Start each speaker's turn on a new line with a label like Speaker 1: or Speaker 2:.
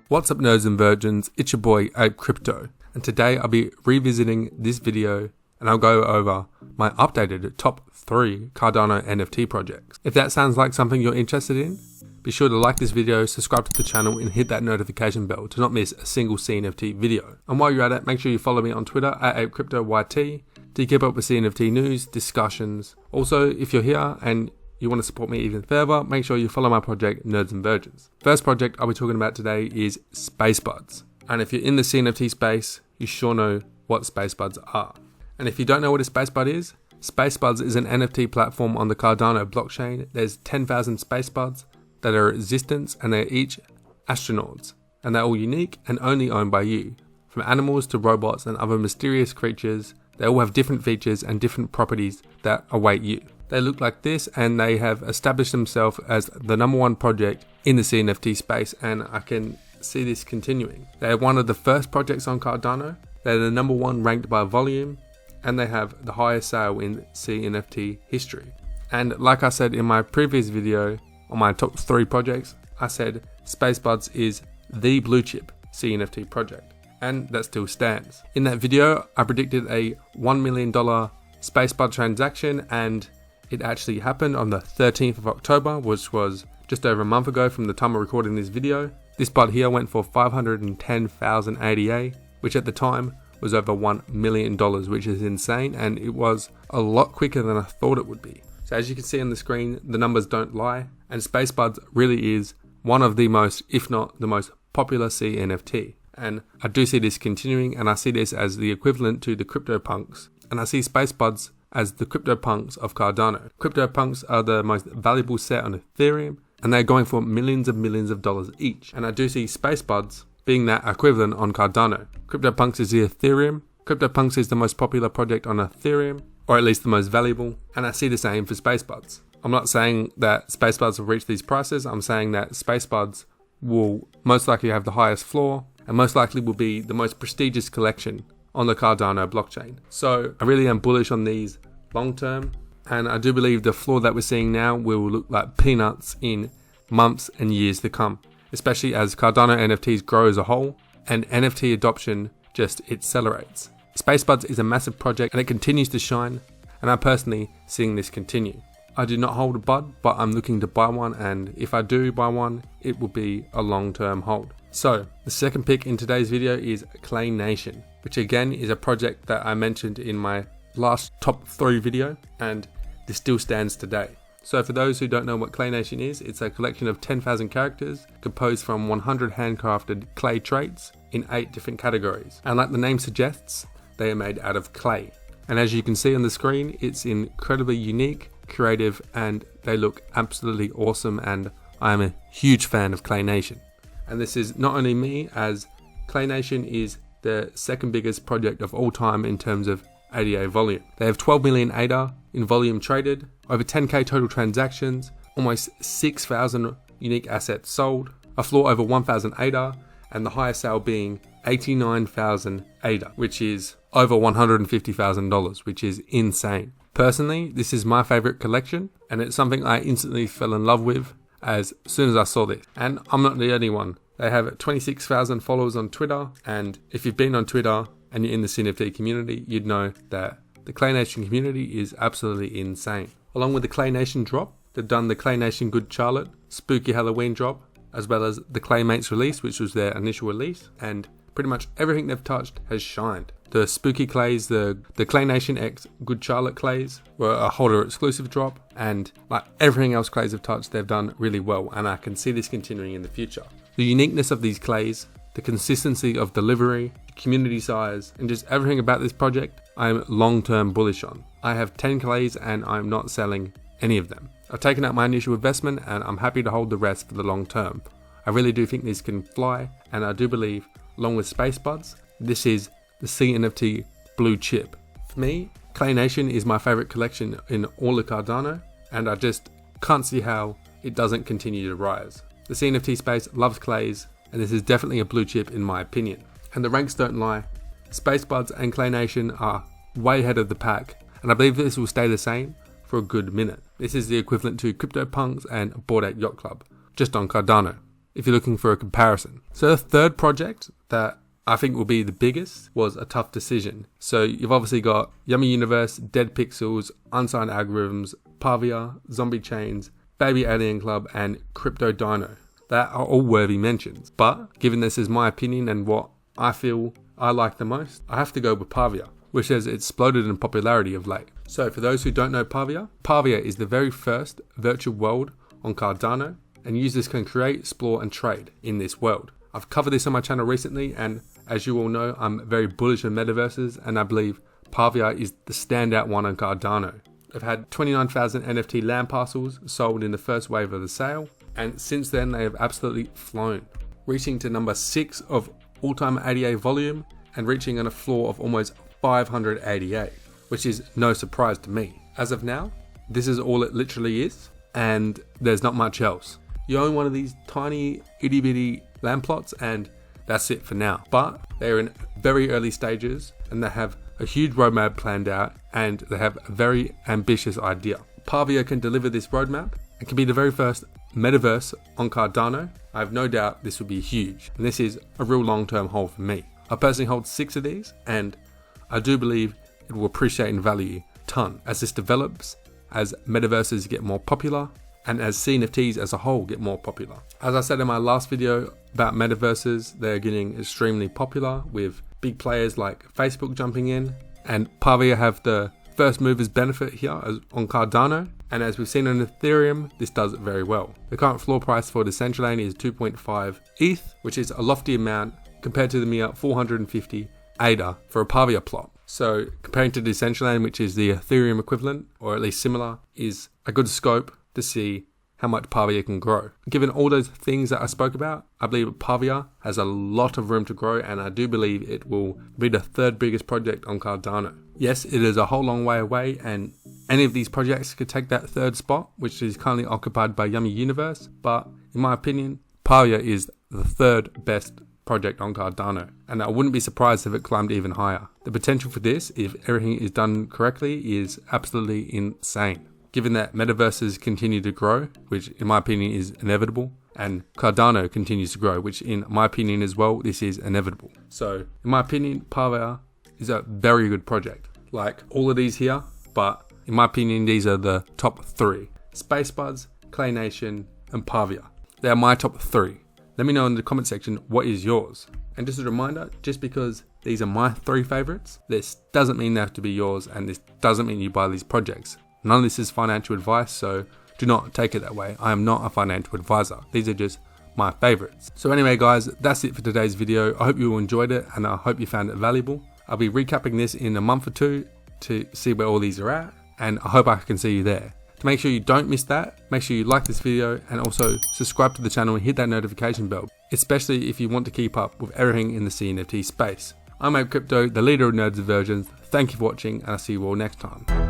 Speaker 1: What's up, nerds and virgins, it's your boy Ape Crypto, and today I'll be revisiting this video and I'll go over my updated top 3 Cardano NFT projects. If that sounds like something you're interested in, be sure to like this video, subscribe to the channel and hit that notification bell to not miss a single CNFT video. And while you're at it, make sure you follow me on Twitter at ApeCryptoYT to keep up with CNFT news, discussions. Also, if you're here and you want to support me even further, make sure you follow my project, Nerds and Virgins. First project I'll be talking about today is SpaceBuds. And if you're in the CNFT space, you sure know what SpaceBuds are. And if you don't know what a SpaceBud is an NFT platform on the Cardano blockchain. There's 10,000 SpaceBuds that are in existence, and they're each astronauts. And they're all unique and only owned by you. From animals to robots and other mysterious creatures, they all have different features and different properties that await you. They look like this, and they have established themselves as the #1 project in the CNFT space, and I can see this continuing. They're one of the first projects on Cardano. They're the #1 ranked by volume, and they have the highest sale in CNFT history. And like I said in my previous video on my top 3 projects, I said SpaceBuds is the blue chip CNFT project, and that still stands. In that video, I predicted a $1 million SpaceBud transaction, and it actually happened on the 13th of October, which was just over a month ago from the time of recording this video. This bud here went for 510,000 ADA, which at the time was over $1 million, which is insane, and it was a lot quicker than I thought it would be. So as you can see on the screen, the numbers don't lie, and SpaceBuds really is one of the most, if not the most popular CNFT. And I do see this continuing, and I see this as the equivalent to the CryptoPunks, and I see SpaceBuds as the CryptoPunks of Cardano. CryptoPunks are the most valuable set on Ethereum, and they're going for millions of dollars each. And I do see SpaceBuds being that equivalent on Cardano. CryptoPunks is the Ethereum. CryptoPunks is the most popular project on Ethereum, or at least the most valuable, and I see the same for SpaceBuds. I'm not saying that SpaceBuds will reach these prices. I'm saying that SpaceBuds will most likely have the highest floor, and most likely will be the most prestigious collection on the Cardano blockchain. So I really am bullish on these long term, and I do believe the floor that we're seeing now will look like peanuts in months and years to come, especially as Cardano NFTs grow as a whole and NFT adoption just accelerates. SpaceBuds is a massive project, and it continues to shine, and I'm personally seeing this continue. I do not hold a bud, but I'm looking to buy one, and if I do buy one, it will be a long-term hold. So the second pick in today's video is Clay Nation, which again is a project that I mentioned in my last top 3 video, and this still stands today. So for those who don't know what Clay Nation is, it's a collection of 10,000 characters composed from 100 handcrafted clay traits in 8 different categories. And like the name suggests, they are made out of clay. And as you can see on the screen, it's incredibly unique, creative, and they look absolutely awesome, and I am a huge fan of Clay Nation. And this is not only me, as Clay Nation is the second biggest project of all time in terms of ADA volume. They have 12 million ADA in volume traded, over 10k total transactions, almost 6,000 unique assets sold, a floor over 1,000 ADA, and the highest sale being 89,000 ADA, which is over $150,000, which is insane. Personally, this is my favorite collection, and it's something I instantly fell in love with as soon as I saw this. And I'm not the only one. They have 26,000 followers on Twitter, and if you've been on Twitter and you're in the CNFT community, you'd know that the Clay Nation community is absolutely insane. Along with the Clay Nation drop, they've done the Clay Nation Good Charlotte Spooky Halloween drop, as well as the Claymates release, which was their initial release, and pretty much everything they've touched has shined. The Spooky Clays, the Clay Nation X Good Charlotte Clays were a holder exclusive drop, and like everything else Clays have touched, they've done really well, and I can see this continuing in the future. The uniqueness of these Clays, the consistency of delivery, community size, and just everything about this project, I'm long-term bullish on. I have 10 Clays and I'm not selling any of them. I've taken out my initial investment and I'm happy to hold the rest for the long term. I really do think these can fly, and I do believe, along with SpaceBuds, this is the CNFT blue chip. For me, Clay Nation is my favorite collection in all of Cardano, and I just can't see how it doesn't continue to rise. The CNFT space loves clays, and this is definitely a blue chip in my opinion. And the ranks don't lie. SpaceBuds and Clay Nation are way ahead of the pack, and I believe this will stay the same for a good minute. This is the equivalent to CryptoPunks and Bored Ape Yacht Club, just on Cardano, if you're looking for a comparison. So the third project that I think will be the biggest was a tough decision. So you've obviously got Yummy Universe, Dead Pixels, Unsigned Algorithms, Pavia, Zombie Chains, Baby Alien Club, and Crypto Dino. That are all worthy mentions. But given this is my opinion and what I feel I like the most, I have to go with Pavia, which has exploded in popularity of late. So for those who don't know Pavia, Pavia is the very first virtual world on Cardano, and users can create, explore, and trade in this world. I've covered this on my channel recently, and as you all know, I'm very bullish on metaverses, and I believe Pavia is the standout one on Cardano. They've had 29,000 NFT land parcels sold in the first wave of the sale, and since then they have absolutely flown, reaching to number 6 of all-time ADA volume and reaching on a floor of almost 588, which is no surprise to me. As of now, this is all it literally is, and there's not much else. You own one of these tiny itty bitty land plots and that's it for now. But they're in very early stages and they have a huge roadmap planned out and they have a very ambitious idea. Pavia can deliver this roadmap and can be the very first metaverse on Cardano. I have no doubt this will be huge, and this is a real long-term hold for me. I personally hold 6 of these and I do believe it will appreciate in value a ton as this develops, as metaverses get more popular, and as CNFTs as a whole get more popular. As I said in my last video about metaverses, they're getting extremely popular with big players like Facebook jumping in, and Pavia have the first movers benefit here on Cardano, and as we've seen on Ethereum, this does it very well. The current floor price for Decentraland is 2.5 ETH, which is a lofty amount compared to the mere 450 ADA for a Pavia plot. So comparing to Decentraland, which is the Ethereum equivalent, or at least similar, is a good scope to see how much Pavia can grow. Given all those things that I spoke about, I believe Pavia has a lot of room to grow, and I do believe it will be the third biggest project on Cardano. Yes, it is a whole long way away, and any of these projects could take that third spot, which is currently occupied by Yummy Universe, but in my opinion, Pavia is the third best project on Cardano, and I wouldn't be surprised if it climbed even higher. The potential for this, if everything is done correctly, is absolutely insane. Given that metaverses continue to grow, which in my opinion is inevitable, and Cardano continues to grow, which in my opinion as well, this is inevitable. So in my opinion, Pavia is a very good project. Like all of these here, but in my opinion, these are the top 3. SpaceBuds, Clay Nation, and Pavia. They are my top 3. Let me know in the comment section what is yours. And just a reminder, just because these are my 3 favorites, this doesn't mean they have to be yours, and this doesn't mean you buy these projects. None of this is financial advice, so do not take it that way. I am not a financial advisor. These are just my favorites. So anyway guys, that's it for today's video. I hope you all enjoyed it and I hope you found it valuable. I'll be recapping this in a month or 2 to see where all these are at, and I hope I can see you there. To make sure you don't miss that, make sure you like this video and also subscribe to the channel and hit that notification bell, especially if you want to keep up with everything in the CNFT space. I'm Ape Crypto, the leader of Nerds of Versions. Thank you for watching, and I'll see you all next time.